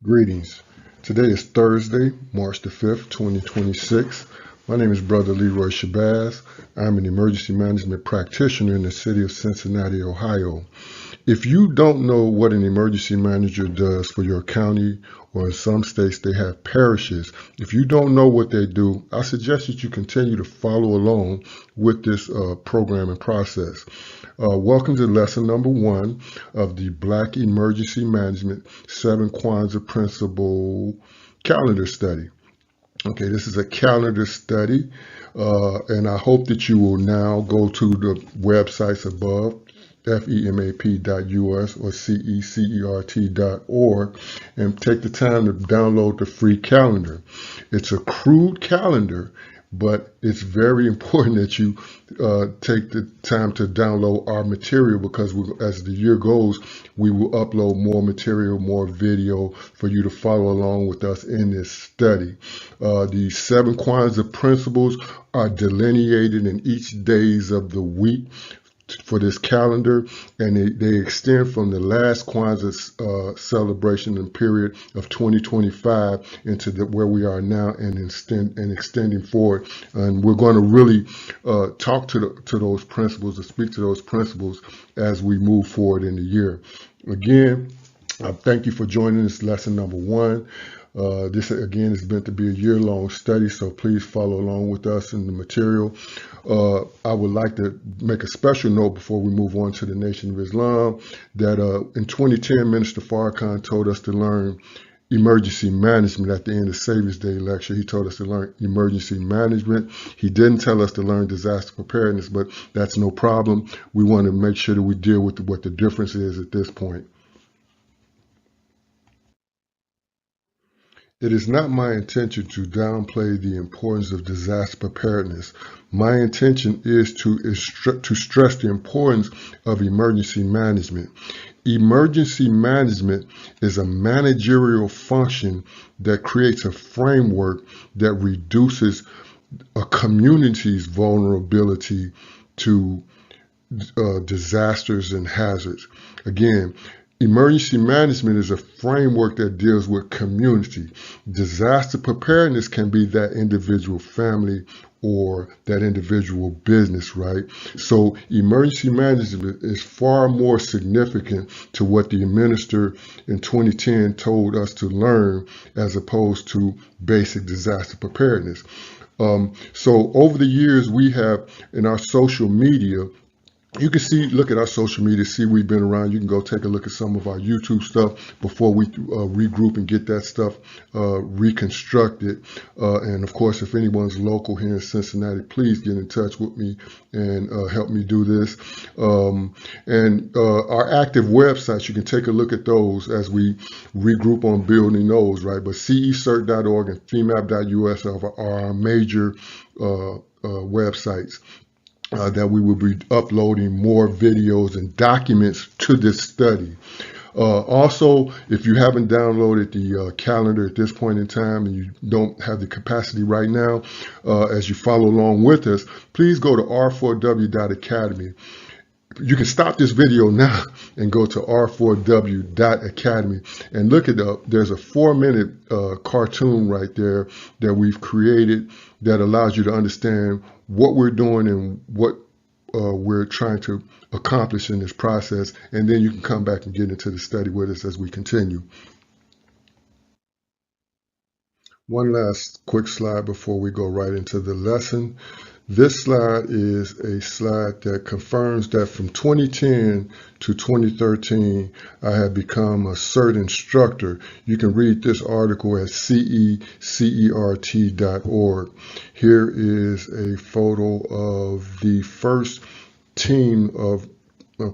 Greetings. Today is Thursday, March the 5th, 2026. My name is Brother Leroy Shabazz. I'm an emergency management practitioner in the city of Cincinnati, Ohio. If you don't know what an emergency manager does for your county, or in some states they have parishes, if you don't know what they do, I suggest that you continue to follow along with this program and process. Welcome to lesson number 1 of the Black Emergency Management 7 Kwanzaa Principle calendar study. Okay, this is a calendar study, and I hope that you will now go to the websites above, FEMAP.us or CECERT.org, and take the time to download the free calendar. It's a crude calendar, but it's very important that you take the time to download our material, because as the year goes, we will upload more material, more video for you to follow along with us in this study. The 7 Kwanzaa principles are delineated in each days of the week for this calendar, and they extend from the last Kwanzaa celebration and period of 2025 into where we are now, and extending forward. And we're going to really talk to those principles, and speak to those principles as we move forward in the year. Again, thank you for joining us, lesson number 1. This again is meant to be a year-long study, so please follow along with us in the material. I would like to make a special note before we move on to the Nation of Islam that in 2010, Minister Farrakhan told us to learn emergency management at the end of Savior's Day lecture. He told us to learn emergency management. He didn't tell us to learn disaster preparedness, but that's no problem. We want to make sure that we deal with what the difference is at this point. It is not my intention to downplay the importance of disaster preparedness. My intention is to stress the importance of emergency management. Emergency management is a managerial function that creates a framework that reduces a community's vulnerability to disasters and hazards. Again, emergency management is a framework that deals with community. Disaster preparedness can be that individual family or that individual business, right? So emergency management is far more significant to what the minister in 2010 told us to learn, as opposed to basic disaster preparedness. So over the years, we have in our social media, you can look at our social media, see we've been around. You can go take a look at some of our YouTube stuff before we regroup and get that stuff reconstructed. And of course, if anyone's local here in Cincinnati, please get in touch with me and help me do this. And our active websites, you can take a look at those as we regroup on building those, right? But CECERT.org and FEMAP.us are our major websites. That we will be uploading more videos and documents to this study. Also, if you haven't downloaded the calendar at this point in time and you don't have the capacity right now, as you follow along with us, please go to r4w.academy. You can stop this video now and go to r4w.academy and look at there's a 4-minute cartoon right there that we've created that allows you to understand what we're doing and what we're trying to accomplish in this process. And then you can come back and get into the study with us as we continue. One last quick slide before we go right into the lesson. This slide is a slide that confirms that from 2010 to 2013, I have become a CERT instructor. You can read this article at CECERT.org. Here is a photo of the first team of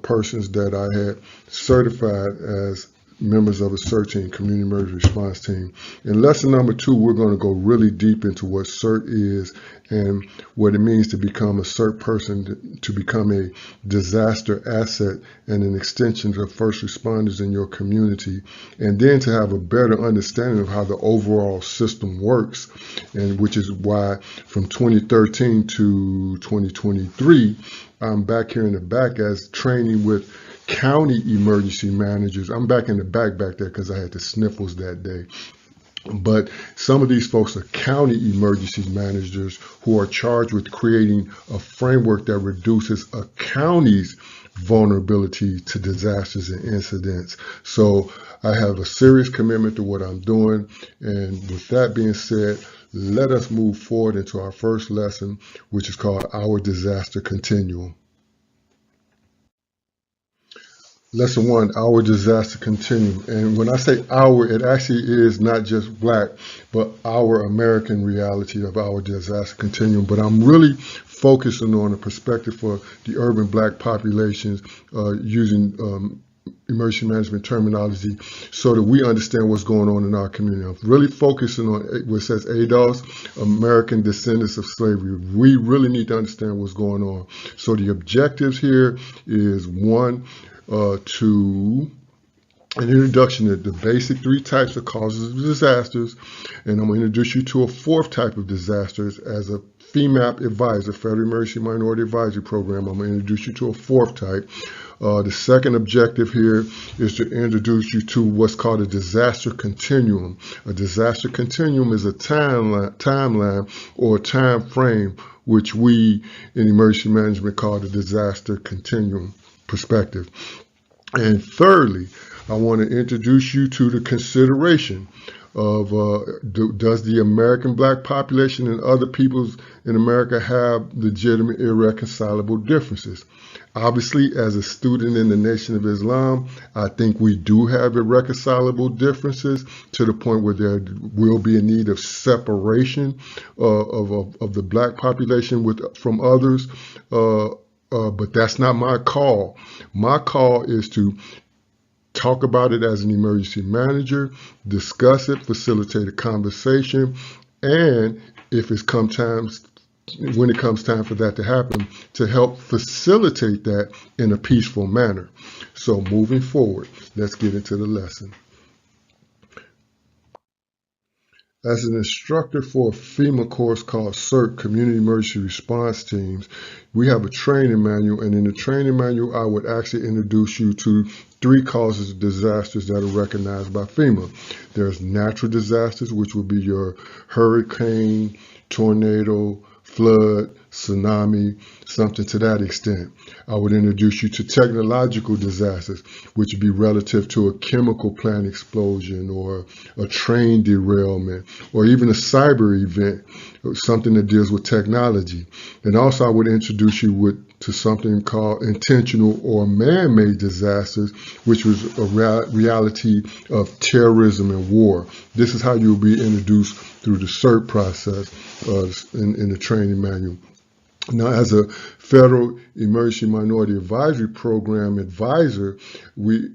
persons that I had certified as members of a CERT team, Community Emergency Response Team. In lesson number 2, we're going to go really deep into what CERT is and what it means to become a CERT person, to become a disaster asset and an extension of first responders in your community, and then to have a better understanding of how the overall system works, and which is why from 2013 to 2023, I'm back here in the back as training with county emergency managers. I'm back in the back there because I had the sniffles that day. But some of these folks are county emergency managers who are charged with creating a framework that reduces a county's vulnerability to disasters and incidents. So I have a serious commitment to what I'm doing. And with that being said, let us move forward into our first lesson, which is called Our Disaster Continuum. Lesson 1, Our Disaster Continuum. And when I say our, it actually is not just Black, but our American reality of our disaster continuum. But I'm really focusing on a perspective for the urban Black populations using emergency management terminology so that we understand what's going on in our community. I'm really focusing on what says ADOS, American Descendants of Slavery. We really need to understand what's going on. So the objectives here is 1, to an introduction to the basic 3 types of causes of disasters, and I'm going to introduce you to a 4th type of disasters as a FEMAP advisor, Federal Emergency Minority Advisory Program. I'm going to introduce you to a 4th type. The second objective here is to introduce you to what's called a disaster continuum. A disaster continuum is a timeline or a time frame which we in emergency management call the disaster continuum perspective. And thirdly, I want to introduce you to the consideration of does the American Black population and other peoples in America have legitimate irreconcilable differences? Obviously, as a student in the Nation of Islam, I think we do have irreconcilable differences to the point where there will be a need of separation of the Black population from others. But that's not my call. My call is to talk about it as an emergency manager, discuss it, facilitate a conversation, and if it's when it comes time for that to happen, to help facilitate that in a peaceful manner. So moving forward, let's get into the lesson. As an instructor for a FEMA course called CERT, Community Emergency Response Teams, we have a training manual, and in the training manual, I would actually introduce you to 3 causes of disasters that are recognized by FEMA. There's natural disasters, which would be your hurricane, tornado, flood, tsunami, something to that extent. I would introduce you to technological disasters, which would be relative to a chemical plant explosion or a train derailment or even a cyber event, something that deals with technology. And also I would introduce you to something called intentional or man-made disasters, which was a reality of terrorism and war. This is how you'll be introduced through the CERT process in the training manual. Now, as a Federal Emergency Minority Advisory Program advisor, we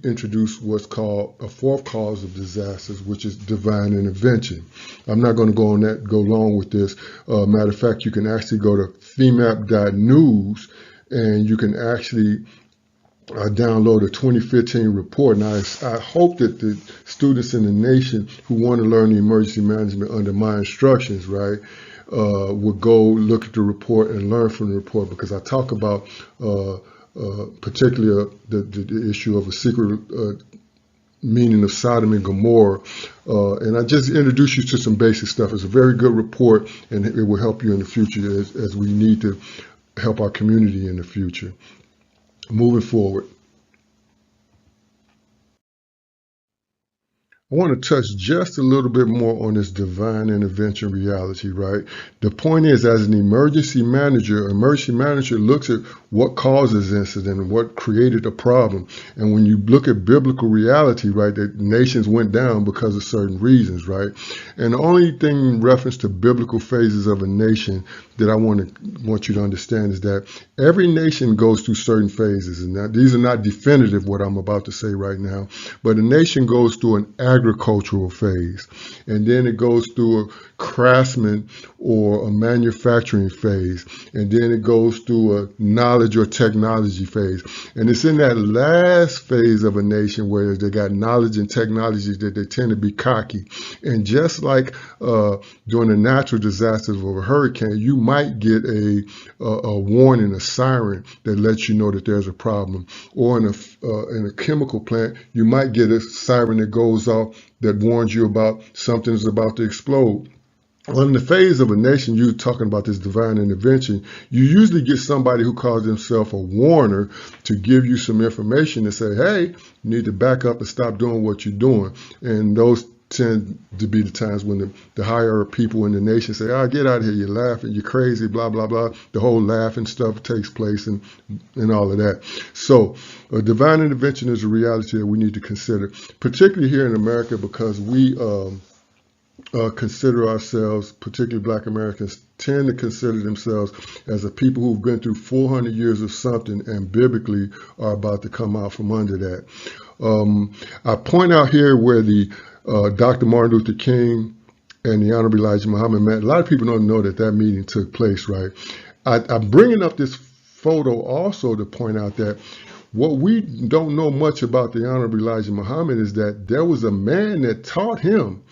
introduce what's called a 4th cause of disasters, which is divine intervention. I'm not going to go long with this. Matter of fact, you can actually go to FEMAP.news and you can actually download a 2015 report. Now, I hope that the students in the nation who want to learn the emergency management under my instructions, right, would go look at the report and learn from the report, because I talk about particularly the issue of a secret meaning of Sodom and Gomorrah. And I just introduce you to some basic stuff. It's a very good report, and it will help you in the future as we need to help our community in the future. Moving forward, I want to touch just a little bit more on this divine intervention reality, right? The point is, as an emergency manager looks at what causes incident and what created a problem. And when you look at biblical reality, right, that nations went down because of certain reasons, right? And the only thing in reference to biblical phases of a nation that I want you to understand is that every nation goes through certain phases. And these are not definitive, what I'm about to say right now, but a nation goes through an agricultural phase. And then it goes through a craftsman or a manufacturing phase. And then it goes through a knowledge or technology phase. And it's in that last phase of a nation where they got knowledge and technology that they tend to be cocky. And just like during the natural disasters of a hurricane, you might get a warning, a siren that lets you know that there's a problem. Or in a chemical plant, you might get a siren that goes off that warns you about something's about to explode. Well, in the phase of a nation, you're talking about this divine intervention, you usually get somebody who calls themselves a warner to give you some information and say, hey, you need to back up and stop doing what you're doing. And those tend to be the times when the higher people in the nation say, oh, get out of here, you're laughing, you're crazy, blah, blah, blah. The whole laughing stuff takes place and all of that. So divine intervention is a reality that we need to consider, particularly here in America, because we consider ourselves, particularly Black Americans, tend to consider themselves as a people who've been through 400 years of something and biblically are about to come out from under that. I point out here where the Dr. Martin Luther King and the Honorable Elijah Muhammad met. A lot of people don't know that that meeting took place, right? I'm bringing up this photo also to point out that what we don't know much about the Honorable Elijah Muhammad is that there was a man that taught him,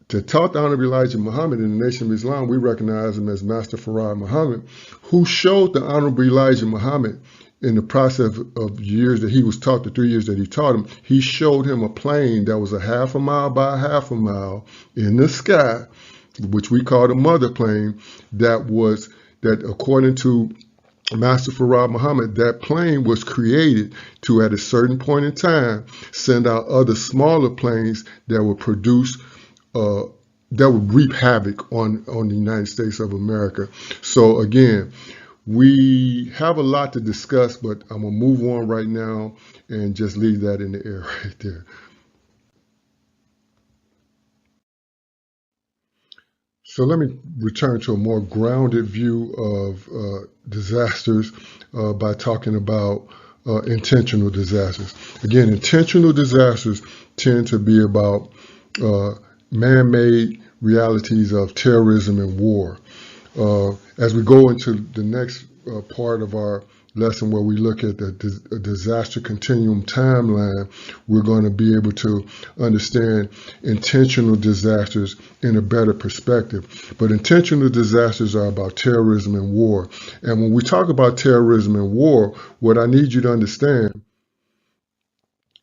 that taught the Honorable Elijah Muhammad in the Nation of Islam. We recognize him as Master Farad Muhammad, who showed the Honorable Elijah Muhammad in the process of years that he was taught, the 3 years that he taught him, he showed him a plane that was a half a mile by a half a mile in the sky, which we call the mother plane, that according to Master Farad Muhammad, that plane was created to, at a certain point in time, send out other smaller planes that would produce that would reap havoc on the United States of America. So again, we have a lot to discuss, but I'm going to move on right now and just leave that in the air right there. So let me return to a more grounded view of disasters by talking about intentional disasters. Again, intentional disasters tend to be about man-made realities of terrorism and war. As we go into the next part of our lesson where we look at the disaster continuum timeline, we're going to be able to understand intentional disasters in a better perspective. But intentional disasters are about terrorism and war. And when we talk about terrorism and war, what I need you to understand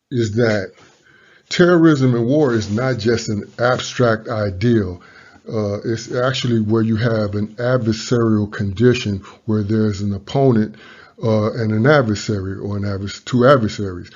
is that terrorism and war is not just an abstract ideal. It's actually where you have an adversarial condition where there's an opponent and an adversary, or two adversaries.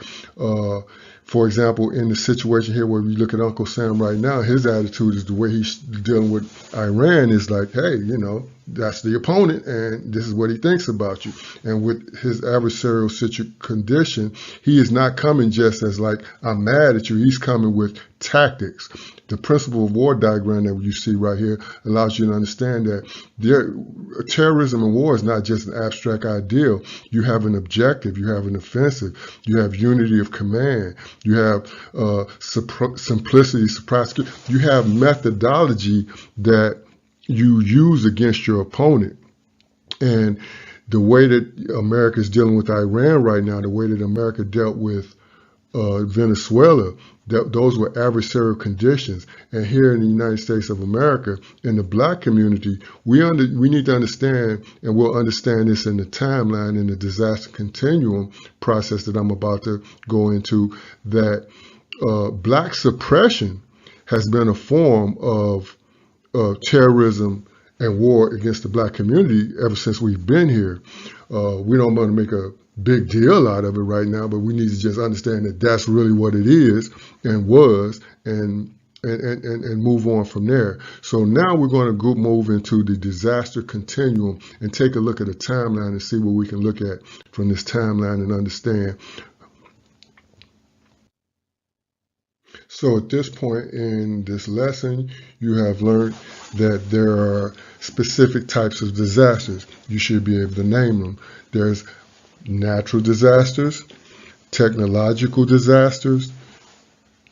For example, in the situation here where we look at Uncle Sam right now, his attitude is the way he's dealing with Iran is like, hey, you know, that's the opponent and this is what he thinks about you. And with his adversarial condition, he is not coming just as like, I'm mad at you. He's coming with tactics. The principle of war diagram that you see right here allows you to understand that terrorism and war is not just an abstract ideal. You have an objective, you have an offensive, you have unity of command, you have simplicity, you have methodology that you use against your opponent. And the way that America is dealing with Iran right now, the way that America dealt with Venezuela, those were adversarial conditions. And here in the United States of America, in the Black community, we need to understand, and we'll understand this in the timeline, in the disaster continuum process that I'm about to go into, that Black suppression has been a form of terrorism and war against the Black community ever since we've been here. We don't want to make a big deal out of it right now, but we need to just understand that that's really what it is and was, and move on from there. So now we're going to move into the disaster continuum and take a look at a timeline and see what we can look at from this timeline and understand. So at this point in this lesson, you have learned that there are specific types of disasters. You should be able to name them. There's natural disasters, technological disasters,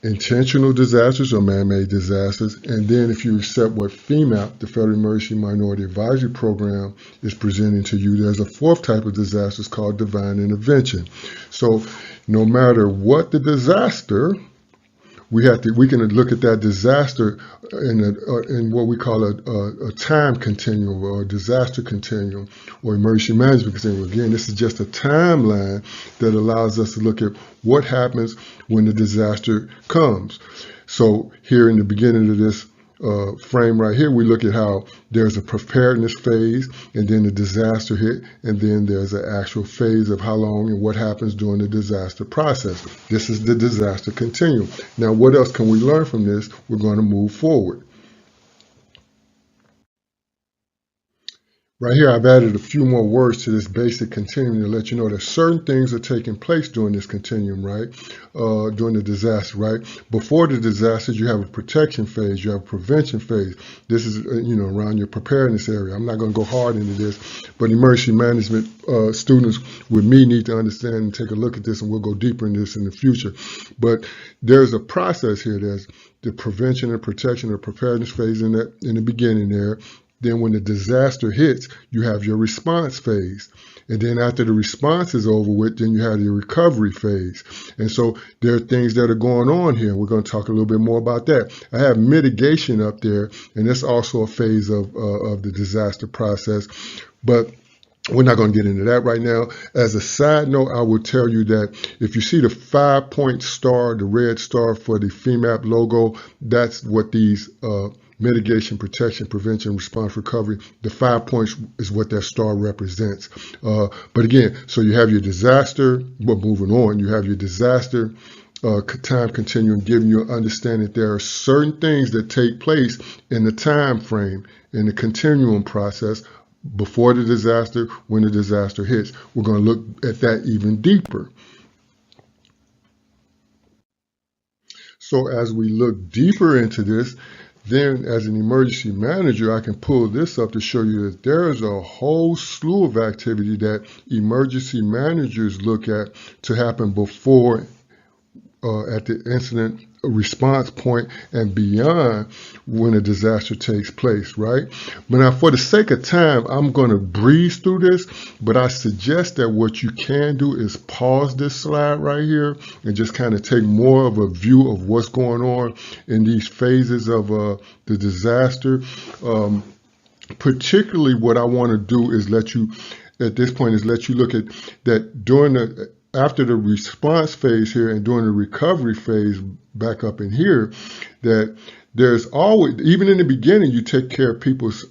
intentional disasters or man-made disasters, and then if you accept what FEMAP, the Federal Emergency Minority Advisory Program, is presenting to you, there's a fourth type of disasters called divine intervention. So no matter what the disaster, we can look at that disaster in what we call a time continuum or a disaster continuum or emergency management continuum. Again, this is just a timeline that allows us to look at what happens when the disaster comes. So here in the beginning of this frame right here, we look at how there's a preparedness phase, and then the disaster hit, and then there's an actual phase of how long and what happens during the disaster process. This is the disaster continuum. Now, what else can we learn from this? We're going to move forward. Right here, I've added a few more words to this basic continuum to let you know that certain things are taking place during this continuum, right? During the disaster, right? Before the disaster, you have a protection phase, you have a prevention phase. This is, around your preparedness area. I'm not going to go hard into this, but emergency management students with me need to understand and take a look at this, and we'll go deeper in this in the future. But there's a process here. There's the prevention and protection or preparedness phase in the beginning there. Then when the disaster hits, you have your response phase. And then after the response is over with, then you have your recovery phase. And so there are things that are going on here. We're going to talk a little bit more about that. I have mitigation up there, and that's also a phase of the disaster process. But we're not going to get into that right now. As a side note, I will tell you that if you see the 5-point star, the red star for the FEMAP logo, that's what these mitigation, protection, prevention, response, recovery, the 5 points is what that star represents. But again, so you have your disaster, but moving on, you have your disaster time continuum, giving you an understanding that there are certain things that take place in the time frame, in the continuum process, before the disaster, when the disaster hits. We're going to look at that even deeper. So as we look deeper into this, then as an emergency manager, I can pull this up to show you that there is a whole slew of activity that emergency managers look at to happen before, at the incident response point and beyond when a disaster takes place, right? But now for the sake of time, I'm going to breeze through this, but I suggest that what you can do is pause this slide right here and just kind of take more of a view of what's going on in these phases of the disaster. Particularly what I want to do is let you, at this point, is let you look at that during after the response phase here and during the recovery phase back up in here, that there's always, even in the beginning, you take care of people's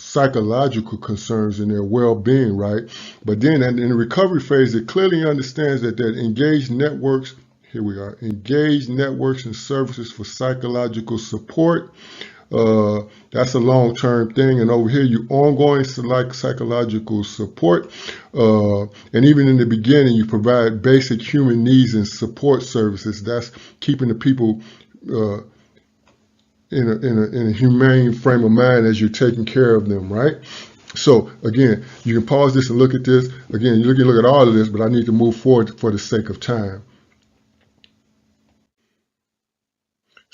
psychological concerns and their well-being, right? But then in the recovery phase, it clearly understands that engaged networks, here we are, engaged networks and services for psychological support. That's a long-term thing, and over here you ongoing psychological support, and even in the beginning you provide basic human needs and support services. That's keeping the people in a humane frame of mind as you're taking care of them, right? So again, you can pause this and look at this. Again, you can look at all of this, but I need to move forward for the sake of time.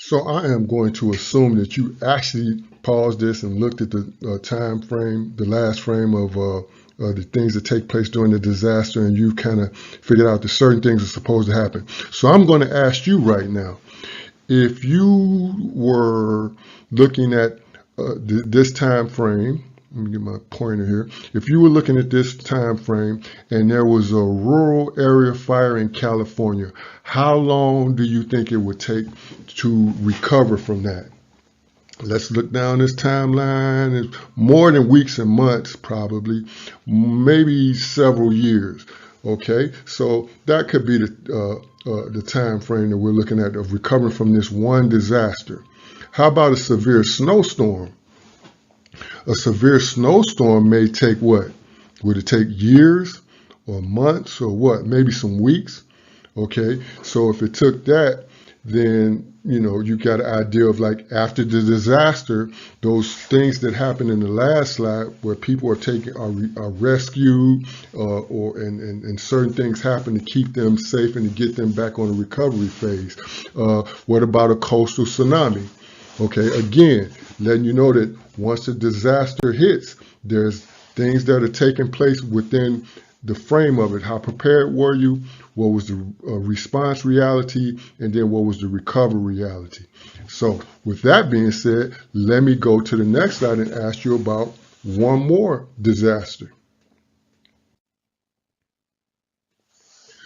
So I am going to assume that you actually paused this and looked at the time frame, the last frame of the things that take place during the disaster, and you've kind of figured out that certain things are supposed to happen. So I'm going to ask you right now, if you were looking at this time frame, let me get my pointer here. If you were looking at this time frame and there was a rural area fire in California, how long do you think it would take to recover from that? Let's look down this timeline. It's more than weeks and months, probably, maybe several years. Okay, so that could be the time frame that we're looking at of recovering from this one disaster. How about a severe snowstorm? A severe snowstorm may take what? Would it take years or months or what? Maybe some weeks. Okay, so if it took that, then you got an idea of like after the disaster, those things that happened in the last slide where people are rescued, and certain things happen to keep them safe and to get them back on the recovery phase. What about a coastal tsunami? Okay, again, letting you know that once a disaster hits, there's things that are taking place within the frame of it. How prepared were you? What was the response reality? And then what was the recovery reality? So with that being said, let me go to the next slide and ask you about one more disaster.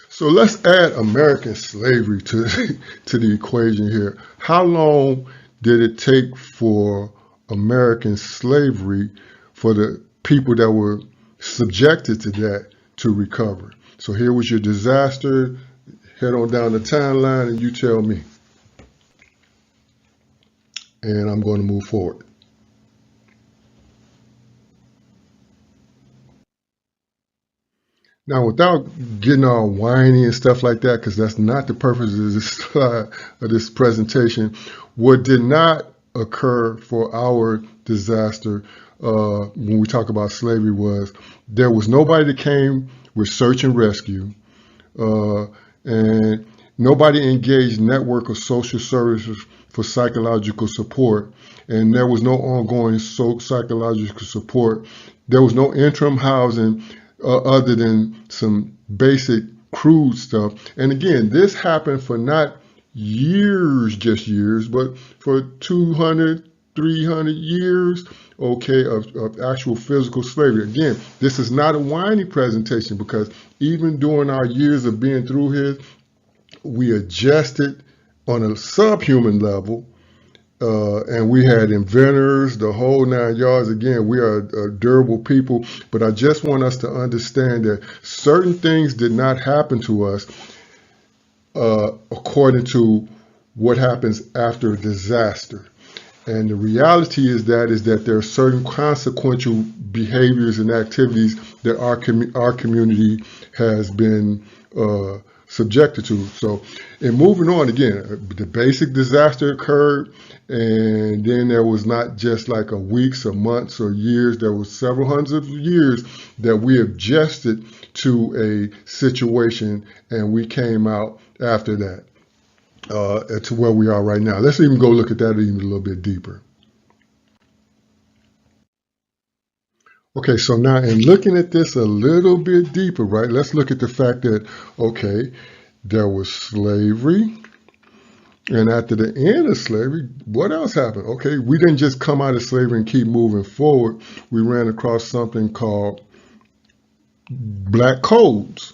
So let's add American slavery to the equation here. How long did it take for American slavery for the people that were subjected to that to recover? So here was your disaster. Head on down the timeline and you tell me. And I'm going to move forward. Now, without getting all whiny and stuff like that, because that's not the purpose of this slide, of this presentation, what did not occur for our disaster when we talk about slavery was there was nobody that came with search and rescue, and nobody engaged network of social services for psychological support, and there was no ongoing psychological support. There was no interim housing other than some basic crude stuff. And again, this happened for not years, just years, but for 200, 300 years, okay, of actual physical slavery. Again, this is not a whiny presentation because even during our years of being through here, we adjusted on a subhuman level. And we had inventors, the whole 9 yards. Again, we are a durable people, but I just want us to understand that certain things did not happen to us according to what happens after a disaster. And the reality is that there are certain consequential behaviors and activities that our community has been subjected to. So in moving on, again, the basic disaster occurred, and then there was not just like a weeks or months or years, there was several hundreds of years that we adjusted to a situation, and we came out after that to where we are right now. Let's even go look at that even a little bit deeper. Okay, so now in looking at this a little bit deeper, right, let's look at the fact that, okay, there was slavery, and after the end of slavery, what else happened? Okay, we didn't just come out of slavery and keep moving forward. We ran across something called black codes,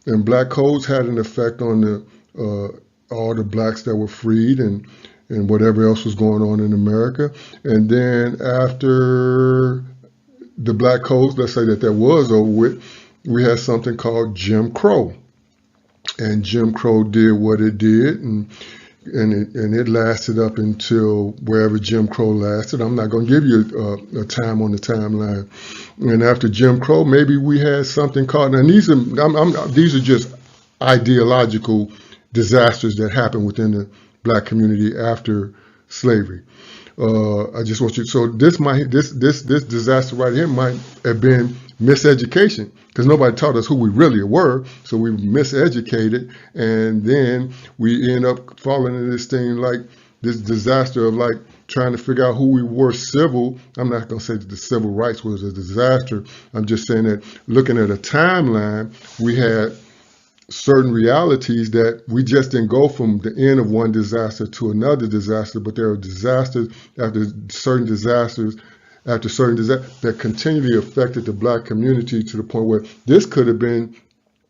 and black codes had an effect on the all the blacks that were freed and whatever else was going on in America. And then after the black codes, let's say that was over with, we had something called Jim Crow. And Jim Crow did what it did, and it lasted up until wherever Jim Crow lasted. I'm not going to give you a time on the timeline. And after Jim Crow, maybe we had something called, and these are just ideological disasters that happened within the black community after slavery. I just want you. So this disaster right here might have been miseducation, because nobody taught us who we really were. So we miseducated, and then we end up falling into this thing like this disaster of like trying to figure out who we were civil. I'm not going to say that the civil rights was a disaster. I'm just saying that looking at a timeline, we had certain realities that we just didn't go from the end of one disaster to another disaster, but there are disasters after certain disasters that continually affected the black community to the point where this could have been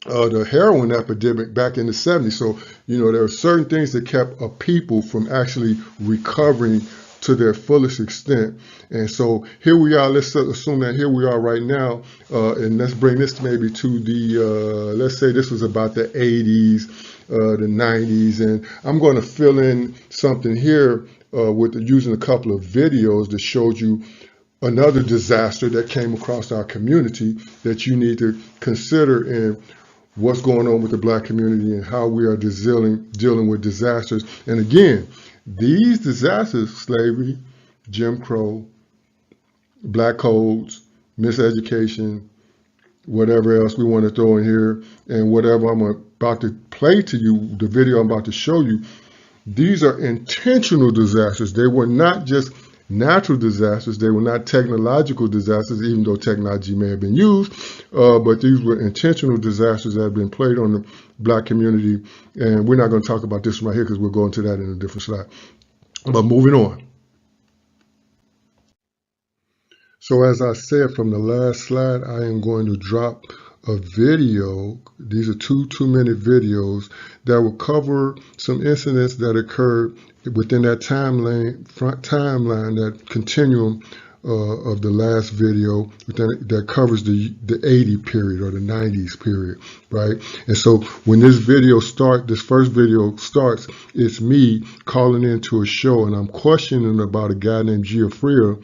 the heroin epidemic back in the 70s. So, there are certain things that kept a people from actually recovering to their fullest extent. And so here we are, let's assume that here we are right now, and let's bring this maybe to the, let's say this was about the 80s, the 90s, and I'm going to fill in something here with using a couple of videos that showed you another disaster that came across our community that you need to consider in what's going on with the black community and how we are dealing with disasters. And again, these disasters, slavery, Jim Crow, black codes, miseducation, whatever else we want to throw in here, and whatever I'm about to play to you, the video I'm about to show you, these are intentional disasters. They were not just natural disasters. They were not technological disasters, even though technology may have been used, but these were intentional disasters that have been played on the black community. And we're not going to talk about this right here because we'll go into that in a different slide. But moving on. So as I said from the last slide, I am going to drop a video. These are two 2-minute videos that will cover some incidents that occurred within that timeline, that continuum of the last video that covers the 80 period or the 90s period, right? And so when this first video starts, it's me calling into a show and I'm questioning about a guy named Giuffria,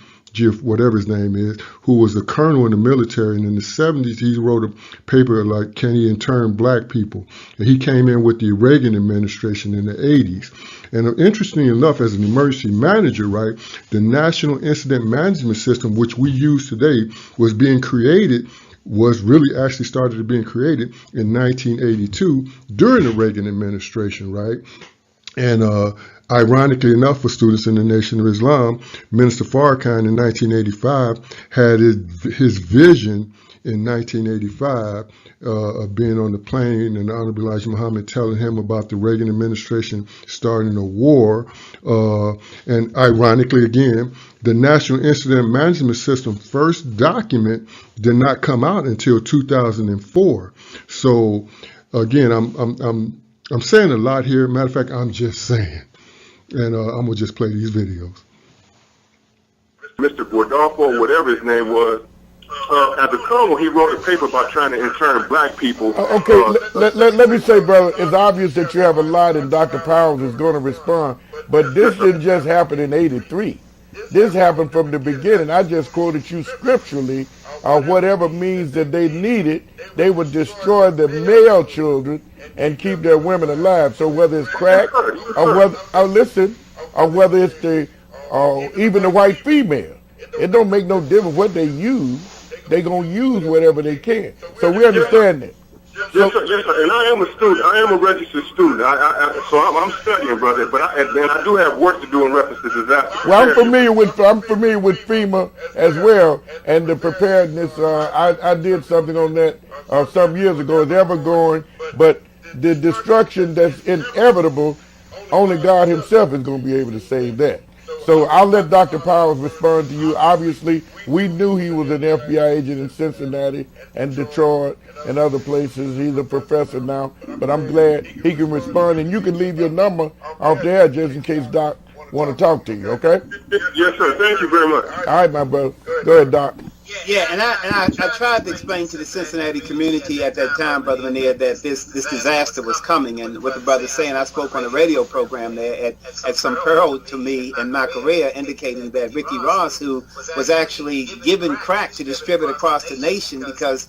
whatever his name is, who was a colonel in the military, and in the 70s he wrote a paper like, can he intern black people? And he came in with the Reagan administration in the 80s. And interestingly enough, as an emergency manager, right, the National Incident Management System, which we use today, was being created started being created in 1982 during the Reagan administration, right? And ironically enough, for students in the Nation of Islam, Minister Farrakhan in 1985 had his vision in 1985 of being on the plane, and Honorable Elijah Muhammad telling him about the Reagan administration starting a war. And ironically, again, the National Incident Management System first document did not come out until 2004. So again, I'm saying a lot here. Matter of fact, I'm just saying. And I'm going to just play these videos. Mr. Gordolfo, whatever his name was, at the colonel, he wrote a paper about trying to intern black people. Let me say, brother, it's obvious that you have a lot and Dr. Powers is going to respond, but this didn't just happen in 83. This happened from the beginning. I just quoted you scripturally, whatever means that they needed, they would destroy the male children and keep their women alive. So whether it's crack, or whether it's even the white female, it don't make no difference what they use. They gonna use whatever they can. So we understand that. Yes, sir. And I am a student. I am a registered student. So I'm studying, brother. But I do have work to do in reference to disaster. Well, I'm familiar with FEMA as well, and the preparedness. I did something on that some years ago. It's ever going, but the destruction that's inevitable, only God Himself is going to be able to save that. So I'll let Dr. Powers respond to you. Obviously, we knew he was an FBI agent in Cincinnati and Detroit and other places. He's a professor now, but I'm glad he can respond. And you can leave your number out there just in case Doc want to talk to you, okay? Yes, sir. Thank you very much. All right, my brother. Go ahead, Doc. Yeah, and I tried to explain to the Cincinnati community at that time, Brother Lanier, that this disaster was coming. And what the brother's saying, I spoke on a radio program there at some peril to me in my career, indicating that Ricky Ross, who was actually given crack to distribute across the nation because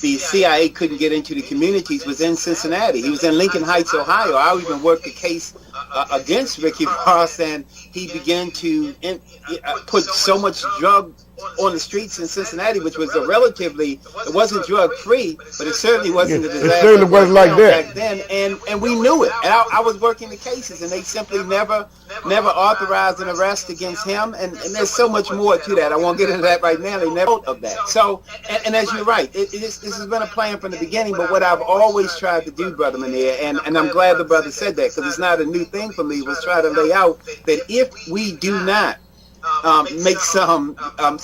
the CIA couldn't get into the communities, was in Cincinnati. He was in Lincoln Heights, Ohio. I even worked a case against Ricky Ross, and he began to put so much drug on the streets in Cincinnati, which was it wasn't drug free, but it certainly wasn't a disaster. It certainly wasn't like that back then, and we knew it. And I was working the cases, and they simply never authorized an arrest against him. And there's so much more to that. I won't get into that right now. They never of that. So, and as you're right, this has been a plan from the beginning. But what I've always tried to do, Brother Lanier, and I'm glad the brother said that, because it's not a new thing for me, was try to lay out that if we do not make some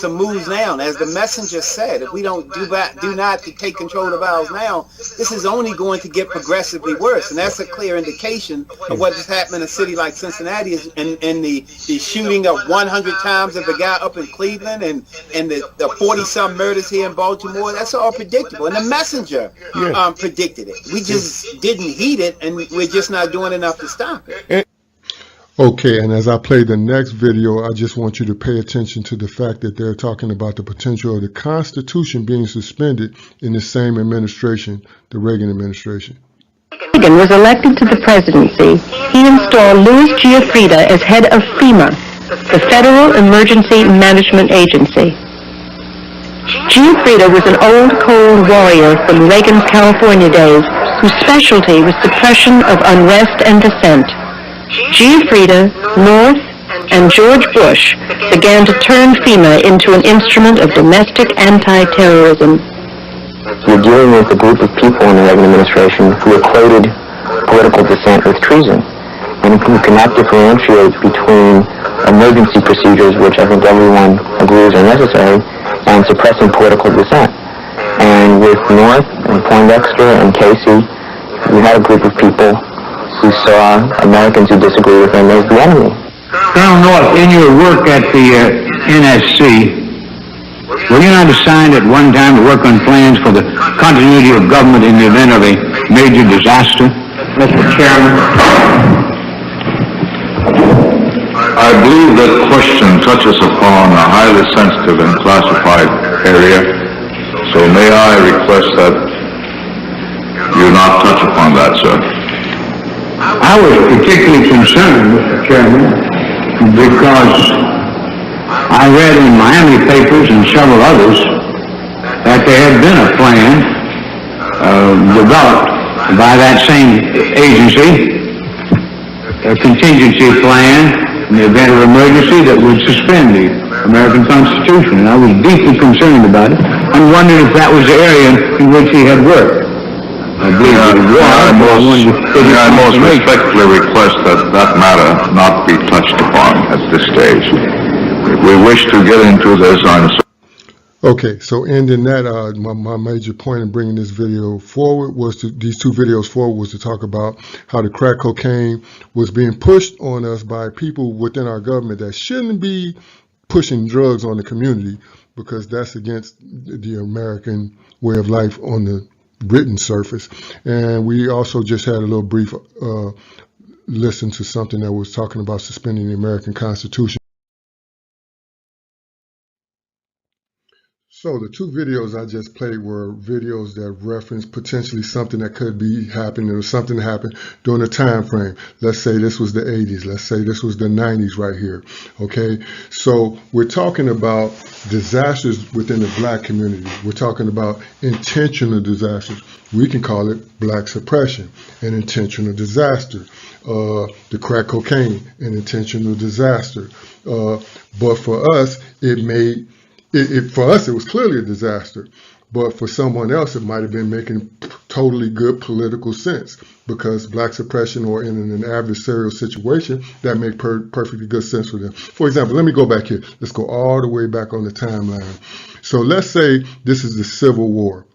moves now, as the messenger said, if we don't do not to take control of ours now, this is only going to get progressively worse. And that's a clear indication of what has happened in a city like Cincinnati, in the shooting of 100 times of the guy up in Cleveland, and the 40-some murders here in Baltimore. That's all predictable, and the messenger predicted it. We just didn't heed it, and we're just not doing enough to stop it. Okay, and as I play the next video, I just want you to pay attention to the fact that they're talking about the potential of the Constitution being suspended in the same administration, the Reagan administration. Reagan was elected to the presidency. He installed Louis Giuffrida as head of FEMA, the Federal Emergency Management Agency. Giuffrida was an old cold warrior from Reagan's California days whose specialty was suppression of unrest and dissent. Giuffrida, North, and George Bush began to turn FEMA into an instrument of domestic anti-terrorism. You're dealing with a group of people in the Reagan administration who equated political dissent with treason, and who cannot differentiate between emergency procedures, which I think everyone agrees are necessary, and suppressing political dissent. And with North and Poindexter and Casey, we had a group of people who saw Americans who disagree with them as the enemy. Colonel North, in your work at the NSC, were you not assigned at one time to work on plans for the continuity of government in the event of a major disaster? Mr. Chairman. I believe that question touches upon a highly sensitive and classified area, so may I request that you not touch upon that, sir. I was particularly concerned, Mr. Chairman, because I read in Miami papers and several others that there had been a plan developed by that same agency, a contingency plan in the event of emergency that would suspend the American Constitution. And I was deeply concerned about it and wondered if that was the area in which he had worked. I believe I most respectfully request that that matter not be touched upon at this stage. If we wish to get into this on... Okay, so ending that, my major point in bringing this video forward was these two videos forward was to talk about how the crack cocaine was being pushed on us by people within our government that shouldn't be pushing drugs on the community, because that's against the American way of life on the written surface. And we also just had a little brief listen to something that was talking about suspending the American Constitution. So the two videos I just played were videos that referenced potentially something that could be happening, or something that happened during a time frame. Let's say this was the 80s. Let's say this was the 90s right here. Okay, so we're talking about disasters within the black community. We're talking about intentional disasters. We can call it black suppression, an intentional disaster. The crack cocaine, an intentional disaster. But for us, for us, it was clearly a disaster. But for someone else, it might have been making totally good political sense, because black suppression, or in an adversarial situation, that made perfectly good sense for them. For example, let me go back here. Let's go all the way back on the timeline. So let's say this is the Civil War.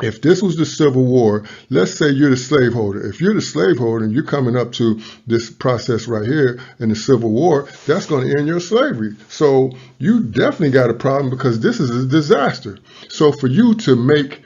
If this was the Civil War, let's say you're the slaveholder. If you're the slaveholder and you're coming up to this process right here in the Civil War, that's going to end your slavery. So you definitely got a problem, because this is a disaster. So for you to make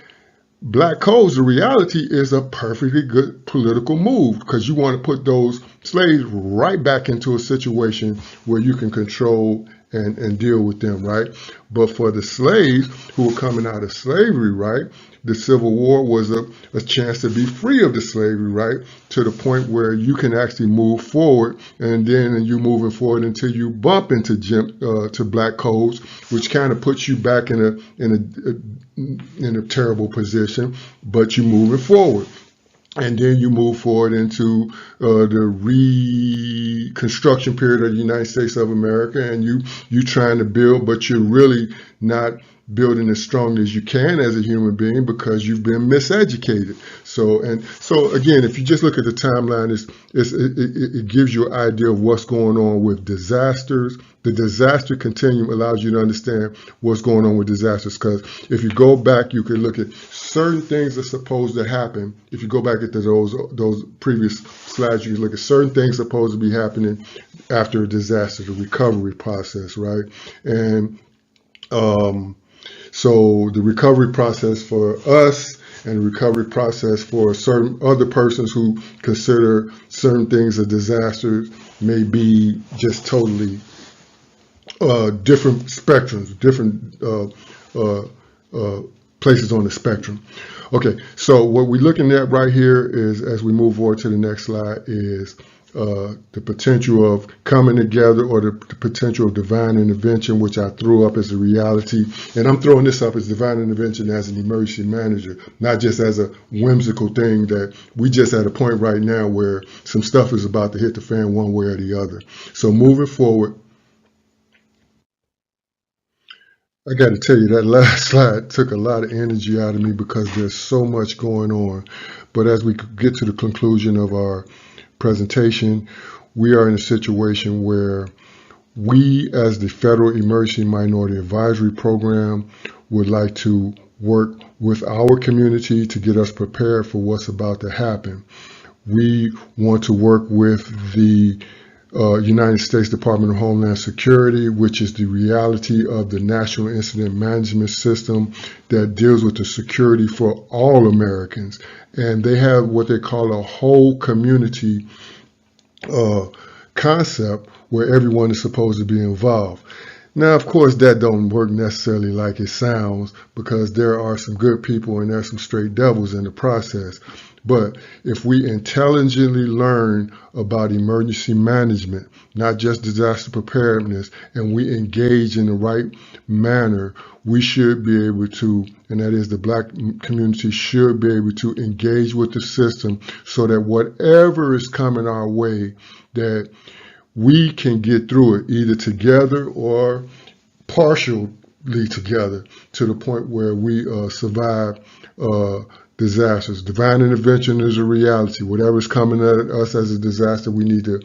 black codes a reality is a perfectly good political move, because you want to put those slaves right back into a situation where you can control and deal with them, right? But for the slaves who were coming out of slavery, right, the Civil War was a chance to be free of the slavery, right, to the point where you can actually move forward, and then you're moving forward until you bump into to black codes, which kind of puts you back in a terrible position, but you're moving forward. And then you move forward into the reconstruction period of the United States of America, and you trying to build, but you're really not building as strong as you can as a human being, because you've been miseducated. So again, if you just look at the timeline, it gives you an idea of what's going on with disasters. The disaster continuum allows you to understand what's going on with disasters, because if you go back, you can look at certain things that are supposed to happen. If you go back into those previous slides, you can look at certain things supposed to be happening after a disaster, the recovery process, right? And so the recovery process for us and the recovery process for certain other persons who consider certain things a disaster may be just totally different spectrums, different places on the spectrum. Okay, so what we're looking at right here is, as we move forward to the next slide, is the potential of coming together, or the potential of divine intervention, which I threw up as a reality. And I'm throwing this up as divine intervention as an emergency manager, not just as a whimsical thing that we just at a point right now where some stuff is about to hit the fan one way or the other. So moving forward, I got to tell you, that last slide took a lot of energy out of me because there's so much going on. But as we get to the conclusion of our presentation, we are in a situation where we, as the Federal Emergency Minority Advisory Program, would like to work with our community to get us prepared for what's about to happen. We want to work with the United States Department of Homeland Security, which is the reality of the National Incident Management System that deals with the security for all Americans. And they have what they call a whole community concept where everyone is supposed to be involved. Now, of course, that don't work necessarily like it sounds, because there are some good people and there's some straight devils in the process. But if we intelligently learn about emergency management, not just disaster preparedness, and we engage in the right manner, we should be able to, and that is the Black community should be able to engage with the system so that whatever is coming our way, that we can get through it either together or partially together to the point where we survive disasters. Divine intervention is a reality. Whatever's coming at us as a disaster, we need to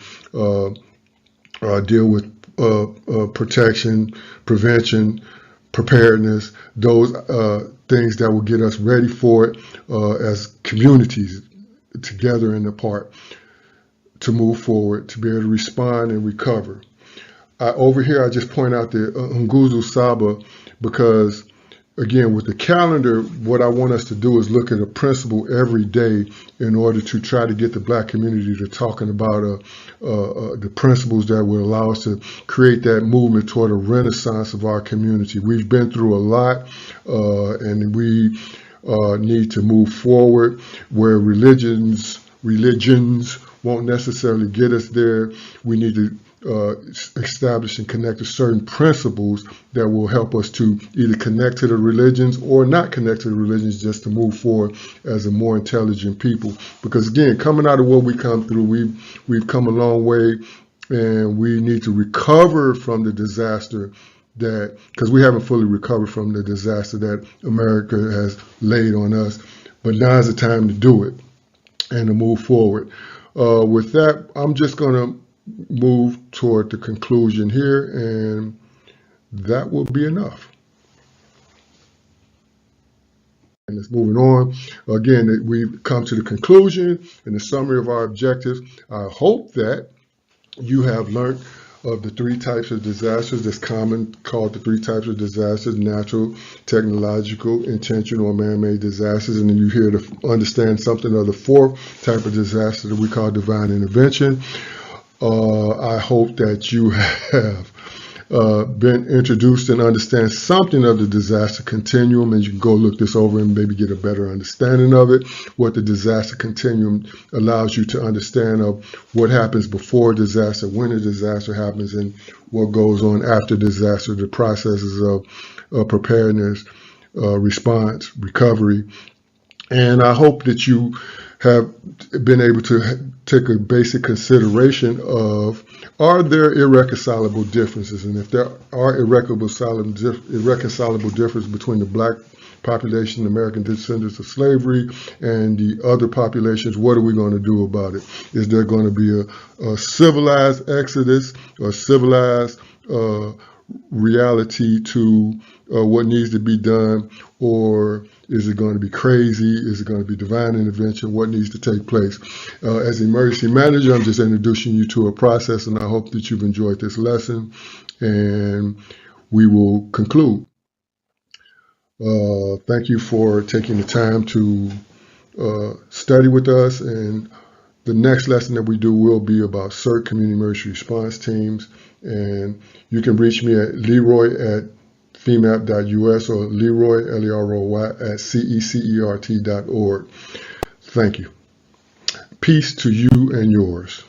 deal with protection, prevention, preparedness, those things that will get us ready for it as communities together and apart to move forward, to be able to respond and recover. Over here, I just point out the Nguzo Saba because, again, with the calendar, what I want us to do is look at a principle every day in order to try to get the Black community to talking about the principles that will allow us to create that movement toward a renaissance of our community. We've been through a lot, and we need to move forward where religions won't necessarily get us there. We need to establish and connect to certain principles that will help us to either connect to the religions or not connect to the religions, just to move forward as a more intelligent people. Because again, coming out of what we come through, we've come a long way, and we need to recover from the disaster because we haven't fully recovered from the disaster that America has laid on us. But now is the time to do it and to move forward. With that, I'm just going to move toward the conclusion here, and that will be enough. And it's moving on. Again, we've come to the conclusion and the summary of our objectives. I hope that you have learned of the three types of disasters that's common, called the three types of disasters: natural, technological, intentional, or man-made disasters. And then you're here to understand something of the fourth type of disaster that we call divine intervention. I hope that you have been introduced and understand something of the disaster continuum, and you can go look this over and maybe get a better understanding of it. What the disaster continuum allows you to understand of what happens before disaster, when a disaster happens, and what goes on after disaster, the processes of preparedness, response, recovery. And I hope that you have been able to take a basic consideration of, are there irreconcilable differences? And if there are irreconcilable differences between the Black population, American descendants of slavery, and the other populations, what are we going to do about it? Is there going to be a civilized exodus, or civilized reality to what needs to be done, or is it going to be crazy? Is it going to be divine intervention? What needs to take place? As an emergency manager, I'm just introducing you to a process, and I hope that you've enjoyed this lesson, and we will conclude. Thank you for taking the time to study with us. And the next lesson that we do will be about CERT, Community Emergency Response Teams. And you can reach me at leroy@femap.us or Leroy, Leroy, at cecert.org. Thank you. Peace to you and yours.